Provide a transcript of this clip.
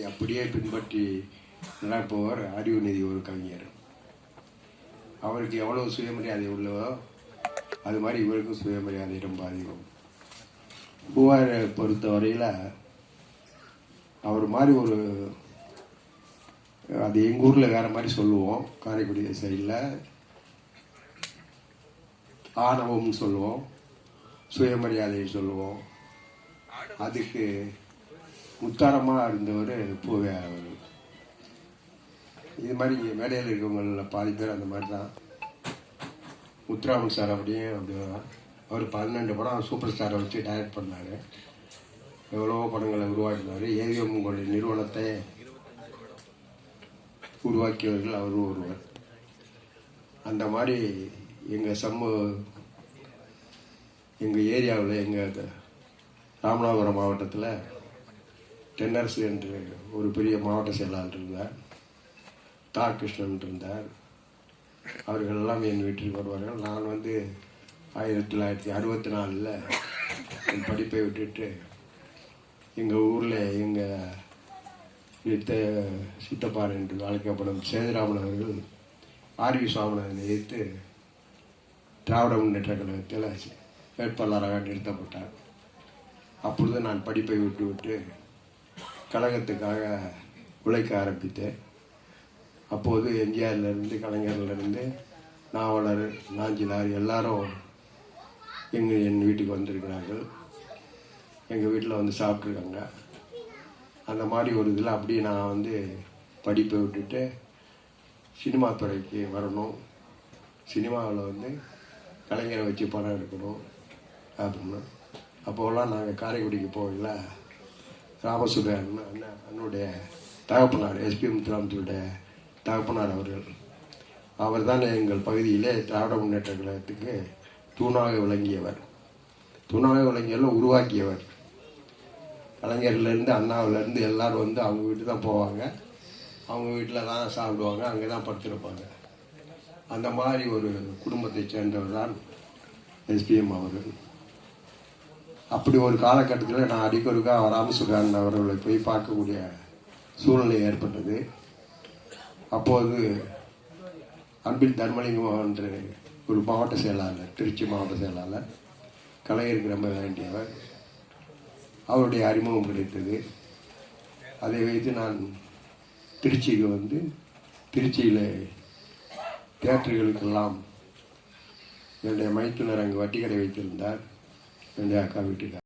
அதை அப்படியே பின்பற்றி நடப்பவர் அறிவுநிதி ஒரு கவிஞர். அவருக்கு எவ்வளவு சுயமரியாதை உள்ளதோ அது மாதிரி இவருக்கும் சுயமரியாதை ரொம்ப அதிகம். பூவாரை பொறுத்த வரையில் அவர் மாதிரி ஒரு, அது எங்கள் ஊரில் வேறு மாதிரி சொல்லுவோம், காரைக்குடி சைடில் ஆணவம்னு சொல்லுவோம், சுயமரியாதையை சொல்லுவோம். அதுக்கு முத்தாரமாக இருந்தவர் பூவே அவர். இது மாதிரி இங்கே மேடையில் இருக்கவங்களில் பாதி பேர் அந்த மாதிரி தான். முத்துராமன் சார் அப்படிதான். அவர் 12 படம் சூப்பர் ஸ்டாரை வச்சு டைரக்ட் பண்ணார். எவ்வளவோ படங்களை உருவாக்கினார். ஏவிஎம் உங்களுடைய நிறுவனத்தை உருவாக்கியவர்கள் அவரும் ஒருவர். அந்த மாதிரி எங்கள் ஏரியாவில் எங்கள் ராமநாதபுரம் மாவட்டத்தில் தென்னரசு என்று ஒரு பெரிய மாவட்ட செயலாளர் இருந்தார். தா கிருஷ்ணன் இருந்தார். அவர்கள் எல்லாம் என் வீட்டிற்கு வருவார்கள். நான் 1964 என் படிப்பை விட்டுட்டு எங்கள் ஊரில் எங்கள் சித்தப்பார் என்று அழைக்கப்படும் சேதுராமன் அவர்கள் ஆர்வி சுவாமிநாதனை எதிர்த்து திராவிட முன்னேற்ற கழகத்தில் வேட்பாளராக நிறுத்தப்பட்டார். அப்பொழுது நான் படிப்பை விட்டு கழகத்துக்காக உழைக்க ஆரம்பித்தேன். அப்போது எம்ஜிஆர்லேருந்து கலைஞர்லேருந்து நாவலர் நாஞ்சிலார் எல்லாரும் என் வீட்டுக்கு வந்திருக்கிறார்கள். எங்கள் வீட்டில் சாப்பிட்ருக்காங்க. அந்த மாதிரி ஒரு இதில் அப்படியே நான் படிப்பை விட்டுட்டு சினிமா துறைக்கு வரணும், சினிமாவில் கலைஞரை வச்சு படம் எடுக்கணும் அப்படின்னு. அப்போலாம் நாங்கள் காரைக்குடிக்கு போகல. ராமசுபேரன் அண்ணனுடைய தகப்பனார், எஸ்பி முத்துராமத்துடைய தகப்பனார் அவர் தான் எங்கள் பகுதியிலே திராவிட முன்னேற்ற கழகத்துக்கு தூணாக விளங்கியவர். தூணாக விளங்கியவர்கள் உருவாக்கியவர். கலைஞர்லேருந்து அண்ணாவிலேருந்து எல்லோரும் அவங்க வீட்டு தான் போவாங்க, அவங்க வீட்டில் தான் சாப்பிடுவாங்க, அங்கே தான் படுத்திருப்பாங்க. அந்த மாதிரி ஒரு குடும்பத்தை சேர்ந்தவர் தான் எஸ்பிஎம் அவர்கள். அப்படி ஒரு காலகட்டத்தில் நான் அடிக்கொருக்காக ராமசுகாரன் அவர்களை போய் பார்க்கக்கூடிய சூழ்நிலை ஏற்பட்டது. அப்போது அன்பில் தர்மலிங்கம் என்று ஒரு மாவட்ட செயலாளர், திருச்சி மாவட்ட செயலாளர், கலைஞருக்கு ரொம்ப வேண்டியவர், அவருடைய அறிமுகம் கிடைத்தது. அதை வைத்து நான் திருச்சிக்கு திருச்சியில் தியேட்டர்களுக்கெல்லாம் என்னுடைய மைத்துனர் அங்கு வட்டி கடை வைத்திருந்தார், என்னுடைய அக்கா வீட்டுக்கார்.